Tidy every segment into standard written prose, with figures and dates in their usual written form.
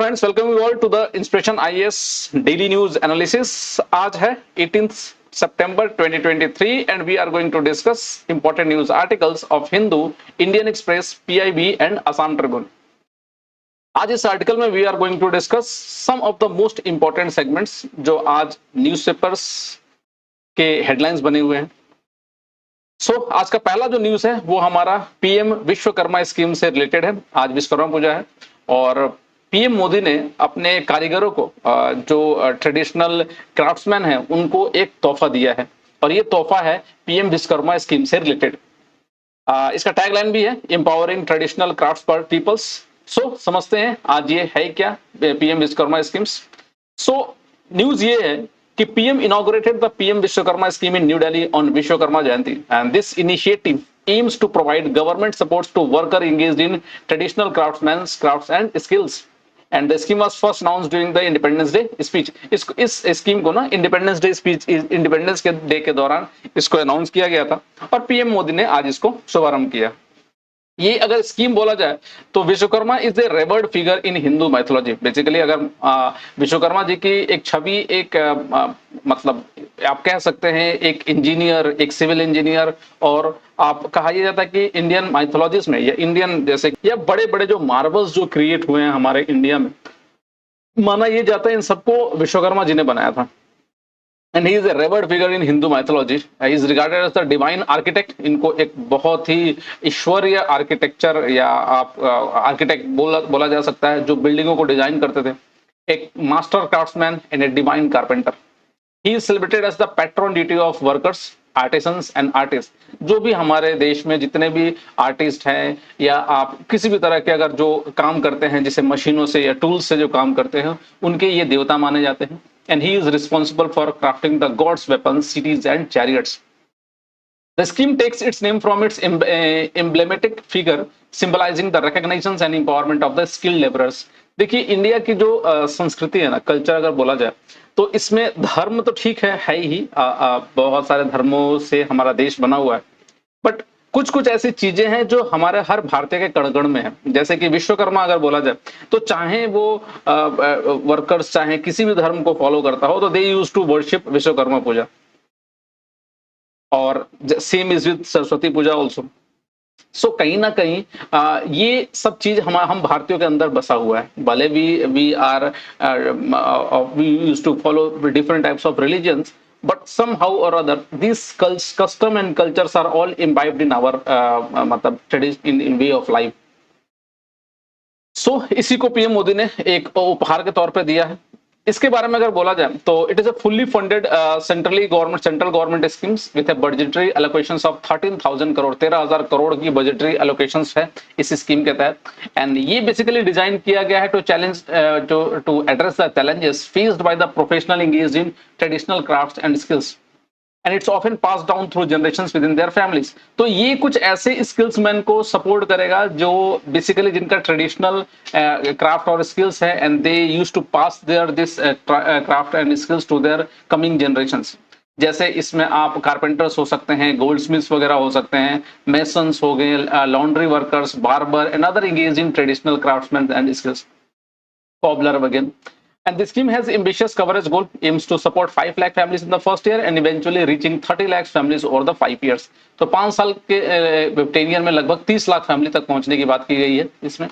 Friends, welcome you all to the inspiration IAS daily news analysis. आज है 18 सितंबर 2023 and we are going to discuss important news articles of Hindu, Indian express, PIB and Assam tribune. आज इस article में we are going to discuss some of the most important segments जो आज newspapers के headlines बने हुए हैं। आज का पहला जो न्यूज है वो हमारा पीएम विश्वकर्मा स्कीम से रिलेटेड है। आज विश्वकर्मा पूजा है और पीएम मोदी ने अपने कारीगरों को जो ट्रेडिशनल क्राफ्ट्समैन हैं उनको एक तोहफा दिया है और ये तोहफा है पीएम विश्वकर्मा स्कीम से रिलेटेड। इसका टैगलाइन भी है empowering traditional crafts for peoples. समझते हैं आज ये है क्या पीएम विश्वकर्मा स्कीम्स। न्यूज ये है कि PM inaugurated the PM Vishwakarma scheme in New Delhi on Vishwakarma Jayanti, and this initiative aims to provide government supports to workers engaged in traditional crafts and skills. And the scheme was first announced during the Independence Day speech. इस scheme को ना independence day speech, independence के day के दौरान इसको announce किया गया था और पीएम मोदी ने आज इसको शुभारंभ किया। ये अगर स्कीम बोला जाए तो Vishwakarma is a revered figure in Hindu mythology. Basically अगर विश्वकर्मा जी की एक छवि, एक मतलब आप कह सकते हैं एक इंजीनियर, एक सिविल इंजीनियर, और आप कहा यह जाता है कि इंडियन मैथोलॉजीज में या इंडियन जैसे या बड़े बड़े जो मार्बल्स जो क्रिएट हुए हैं हमारे इंडिया में, माना यह जाता है इन सबको विश्वकर्मा जी ने बनाया था। And he is a revered figure in Hindu mythology. He is regarded as the divine architect. इनको एक बहुत ही ईश्वरीय आर्किटेक्चर या आप आर्किटेक्ट बोला जा सकता है जो बिल्डिंगों को डिजाइन करते थे, एक master craftsman and a divine carpenter. He is celebrated as the patron deity of workers, artisans and artist. जो भी हमारे देश में जितने भी आर्टिस्ट हैं या आप किसी भी तरह के अगर जो काम करते हैं जैसे मशीनों से या टूल्स से जो काम करते हैं, उनके ये देवता माने जाते हैं। And he is responsible for crafting the gods' weapons, cities and chariots. The scheme takes its name from its emblematic figure symbolizing the recognition and empowerment of the skilled laborers. देखिए इंडिया की जो संस्कृति है ना, culture अगर बोला जाए तो इसमें धर्म तो ठीक है ही, बहुत सारे धर्मों से हमारा देश बना हुआ है, बट कुछ कुछ ऐसी चीजें हैं जो हमारे हर भारतीय के कण-कण में है। जैसे कि विश्वकर्मा अगर बोला जाए तो चाहे वो वर्कर्स चाहे किसी भी धर्म को फॉलो करता हो तो they use to worship Vishwakarma puja, और same is with Saraswati puja also. कहीं ना कहीं ये सब चीज हम भारतीयों के अंदर बसा हुआ है। भले we use to follow different types of religions, but somehow or other these custom and cultures are all imbibed in our मतलब tradition in way of life. इसी को पीएम मोदी ने एक उपहार के तौर पे दिया है। इसके बारे में अगर बोला जाए तो it is a fully funded central government schemes with a budgetary allocations of 13,000 crore, 13,000 crore की बजटरी एलोकेशंस है इस स्कीम के तहत। एंड ये बेसिकली डिजाइन किया गया है to address the challenges faced by the professional engaged in traditional crafts and skills, and it's often passed down through generations within their families. तो ये कुछ ऐसे स्किल्स मैन को सपोर्ट करेगा जो बेसिकली जिनका ट्रेडिशनल क्राफ्ट और स्किल्स है and they use to pass their this craft and skills to their coming generations. जैसे इसमें आप कारपेंटर्स हो सकते हैं, गोल्ड स्मिथ्स वगैरह हो सकते हैं, मेसन्स हो गए, laundry workers, barber and other engaged in traditional craftsman and skills, cobbler again. And this scheme has ambitious coverage goal, aims to support 5 lakh families in the first year and eventually reaching 30 lakh families over the 5 years. तो 5 साल के 10 year में लगभग 30 lakh family तक पहुंचने की बात की गई है इसमें।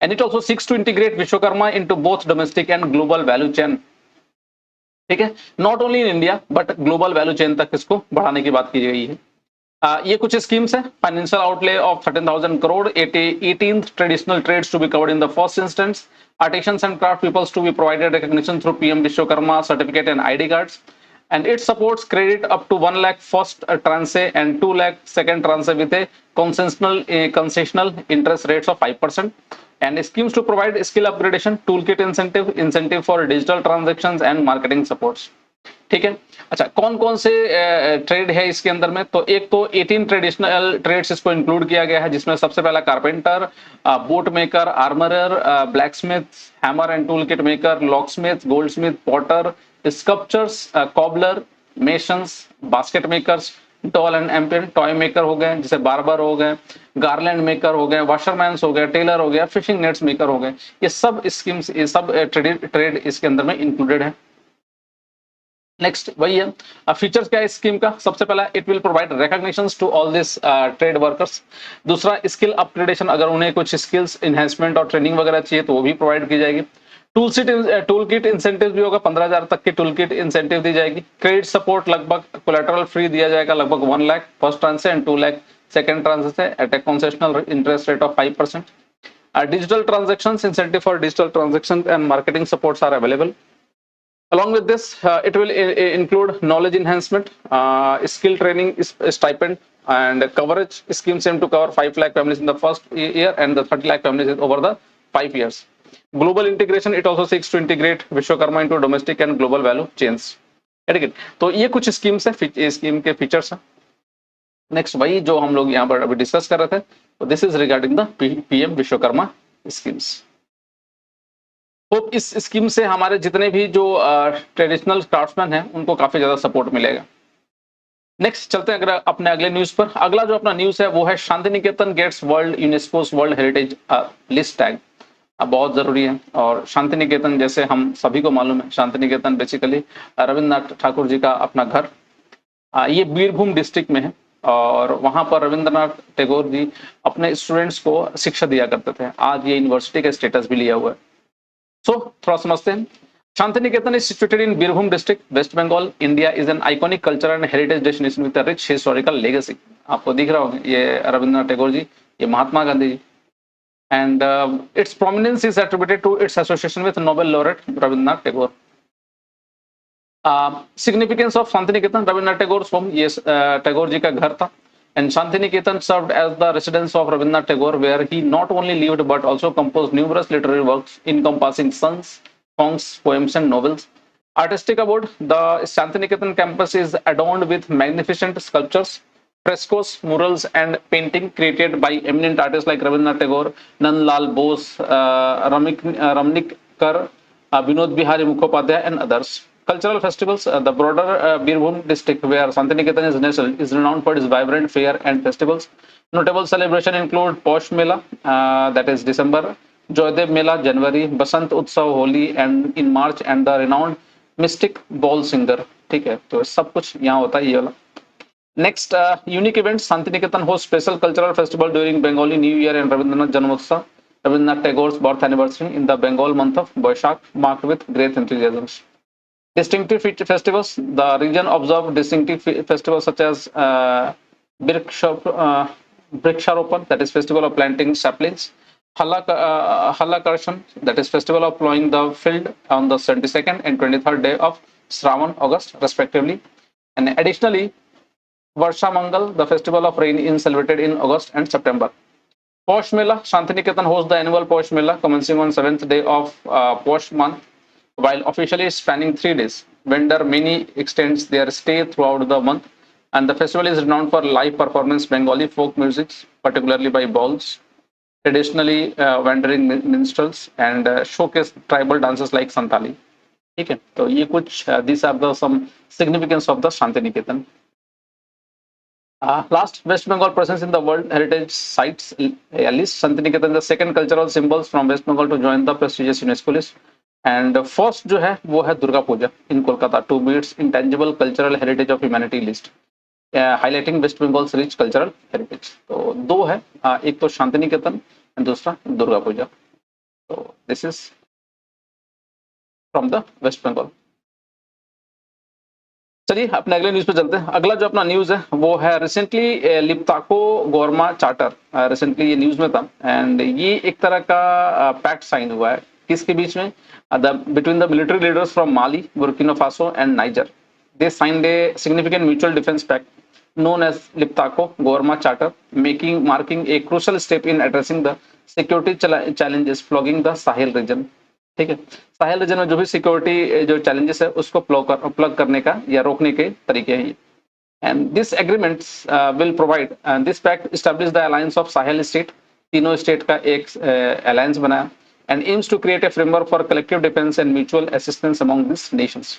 And it also seeks to integrate Vishwakarma into both domestic and global value chain. ठीक है, not only in India but global value chain तक इसको बढ़ाने की बात की गई है। ये कुछ स्कीम्स है। Financial outlay of 13,000 crore, 18 traditional trades to be covered in the first instance, artisans and craft peoples to be provided recognition through PM Vishwakarma certificate and ID cards, and it supports credit up to 1 lakh first tranche and 2 lakh second tranche with a concessional interest rates of 5%, and schemes to provide skill upgradation, toolkit incentive for digital transactions and marketing supports. ठीक है, अच्छा कौन कौन से trade है इसके अंदर में? तो एक तो 18 ट्रेडिशनल ट्रेड्स इसको इंक्लूड किया गया है, जिसमें सबसे पहला carpenter, boat maker, armourer, blacksmith, hammer and tool kit maker, locksmith, goldsmith, potter, sculptures, cobbler, masons, basket makers, doll and एम्पियर टॉय मेकर हो गए, जैसे बार्बर हो गए, गार्लैंड मेकर हो गए, वाशरमैन्स हो गए, टेलर हो गया, फिशिंग नेट्स मेकर हो गए। ये सब स्कीम्स, ये सब ट्रेड इसके अंदर में इंक्लूडेड है। नेक्स्ट वही है फीचर्स क्या है स्कीम का। सबसे पहला, it will provide recognition to all this trade workers. दूसरा, स्किल अपग्रेडेशन, अगर उन्हें कुछ स्किल्स एनहेंसमेंट और ट्रेनिंग वगैरह चाहिए तो वो भी प्रोवाइड की जाएगी। टूल किट इंसेंटिव भी होगा, 15,000 तक की टूल किट इंसेंटिव दी जाएगी। क्रेडिट सपोर्ट लगभग कोलेटरल फ्री दिया जाएगा, लगभग 1 लाख फर्स्ट ट्रांस से एंड 2 लाख सेकंड ट्रांस से at a concessional interest rate of 5%। Digital transaction incentive for digital transaction and marketing supports are available. Along with this, it will include knowledge enhancement, skill training, stipend, and coverage. Schemes aim to cover 5 lakh families in the first year and the 30 lakh families over the 5 years. Global integration, it also seeks to integrate Vishwakarma into domestic and global value chains. ठीक है, तो ये कुछ schemes है, scheme के features हैं। Next वही जो हम लोग यहाँ पर अभी डिस्कस कर रहे थे, तो this is regarding the PM Vishwakarma schemes. Hope इस स्कीम से हमारे जितने भी जो ट्रेडिशनल क्राफ्ट्समैन हैं उनको काफी ज्यादा सपोर्ट मिलेगा। नेक्स्ट चलते हैं अगर अपने अगले न्यूज पर। अगला जो अपना न्यूज है वो है Shanti Niketan gets world UNESCO's world heritage list tag. अब बहुत जरूरी है, और शांति निकेतन जैसे हम सभी को मालूम है, शांति निकेतन बेसिकली रविन्द्रनाथ ठाकुर जी का अपना घर, ये बीरभूम डिस्ट्रिक्ट में है, और वहां पर रविंद्रनाथ टैगोर जी अपने स्टूडेंट्स को शिक्षा दिया करते थे। आज ये यूनिवर्सिटी का स्टेटस भी लिया हुआ है। So, थोड़ा समझते हैं। Shanti Niketan is situated in Birbhum district, West Bengal, India, is an iconic cultural and heritage destination with a rich historical legacy. आपको दिख रहा होगा ये रविंद्रनाथ टैगोर जी, ये Mahatma Gandhi ji, and its prominence is attributed to its association with Nobel laureate Rabindranath Tagore. Significance of Shanti Niketan, Rabindranath Tagore home, ये टैगोर जी का घर था। And Shantiniketan served as the residence of Rabindranath Tagore, where he not only lived but also composed numerous literary works encompassing songs, poems, and novels. Artistic abode, the Shantiniketan campus is adorned with magnificent sculptures, frescoes, murals, and painting created by eminent artists like Rabindranath Tagore, Nandlal Bose, Ramnik Kar, Vinod Bihari Mukhopadhyay, and others. Cultural festivals, the broader Birbhum district where Santiniketan is nestled is renowned for its vibrant fair and festivals. Notable celebrations include Posh Mela, that is December, Joydev Mela, January, Basant Utsav, Holi, and in March, and the renowned Mystic Ball Singer. ठीक है, तो सब कुछ यहाँ होता है ये वाला। Next, unique events, Santiniketan hosts special cultural festival during Bengali New Year and Rabindranath Janamotsav, Rabindranath Tagore's birth anniversary in the Bengal month of Boishakh, marked with great enthusiasm. Distinctive festivals, the region observed distinctive festivals such as Briksharopan, that is festival of planting saplings, Halakarshan, that is festival of plowing the field on the 22nd and 23rd day of Shravan, August respectively. And additionally, Varsha Mangal, the festival of rain, is celebrated in August and September. Posh Mela, Shantiniketan hosts the annual Posh Mela commencing on 7th day of Posh month. While officially spanning 3 days, vendor many extends their stay throughout the month, and the festival is renowned for live performance Bengali folk music, particularly by bowls, traditionally wandering minstrels, and showcase tribal dances like Santali. ठीक है, तो ये कुछ these are the some significance of the Shantiniketan. Last, West Bengal presence in the World Heritage Sites list. Shantiniketan is the second cultural symbols from West Bengal to join the prestigious UNESCO list. And first जो है वो है Durga Puja in Kolkata to beats intangible cultural heritage of humanity list, highlighting West Bengal rich cultural heritage. तो दो है, एक तो Shantiniketan and दूसरा दुर्गा पूजा। तो this is from the West Bengal. चलिए अपने अगले न्यूज पे चलते हैं। अगला जो अपना न्यूज है वो है रिसेंटली लिप्ताको गोरमा चार्टर, रिसेंटली ये न्यूज में था, एंड ये एक तरह का पैक्ट साइन हुआ है किसके बीच में, between the military leaders from Mali, Burkina Faso, and Niger. They signed a significant mutual defense pact known as Liptako-Gorma Charter, marking a crucial step in addressing the security challenges flogging the Sahel region. ठीक है, Sahel region में जो भी security जो challenges है उसको plug करने का या रोकने के तरीके हैं। And this agreements will provide, this pact establish the alliance of Sahel state, तीनों स्टेट का एक अलायंस बनाया, and aims to create a framework for collective defense and mutual assistance among these nations.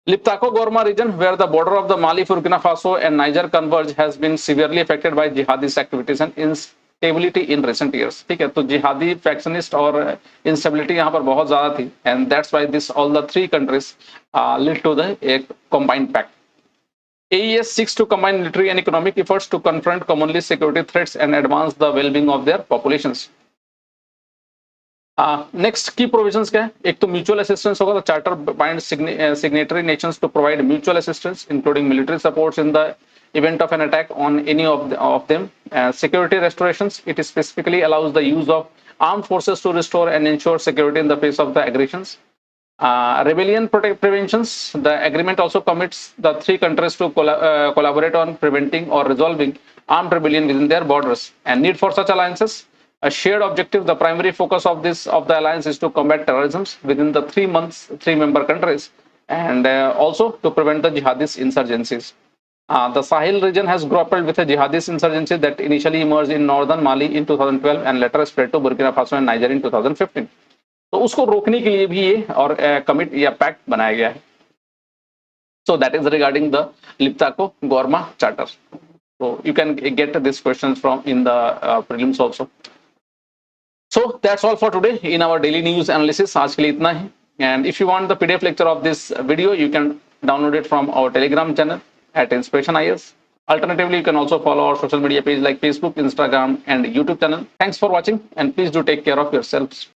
Liptako-Gorma region, where the border of the Mali, Burkina Faso, and Niger converge, has been severely affected by jihadist activities and instability in recent years. ठीक है, तो जिहादी फैक्शनिस्ट और instability यहाँ पर बहुत ज्यादा थी, and that's why this all the three countries led to the a combined pact. AES seeks to combine military and economic efforts to confront commonly security threats and advance the well-being of their populations. Next की provisions क्या है? एक तो mutual assistance होगा, the charter bind signatory nations to provide mutual assistance including military supports in the event of an attack on any of them. Security restorations, it specifically allows the use of armed forces to restore and ensure security in the face of the aggressions. Rebellion preventions, the agreement also commits the three countries to collaborate on preventing or resolving armed rebellion within their borders. And need for such alliances, a shared objective, the primary focus of the alliance is to combat terrorism within the 3 member countries, and also to prevent the jihadist insurgencies. The Sahel region has grappled with a jihadist insurgency that initially emerged in northern Mali in 2012 and later spread to Burkina Faso and Niger in 2015. तो उसको रोकने के लिए भी ये और commit या pact बनाया गया है. So that is regarding the Liptako-Gorma Charter. So you can get these questions from in the prelims also. So that's all for today in our daily news analysis. आज के लिए इतना ही. And if you want the PDF lecture of this video, you can download it from our Telegram channel at Inspiration IS. Alternatively, you can also follow our social media page like Facebook, Instagram, and YouTube channel. Thanks for watching, and please do take care of yourselves.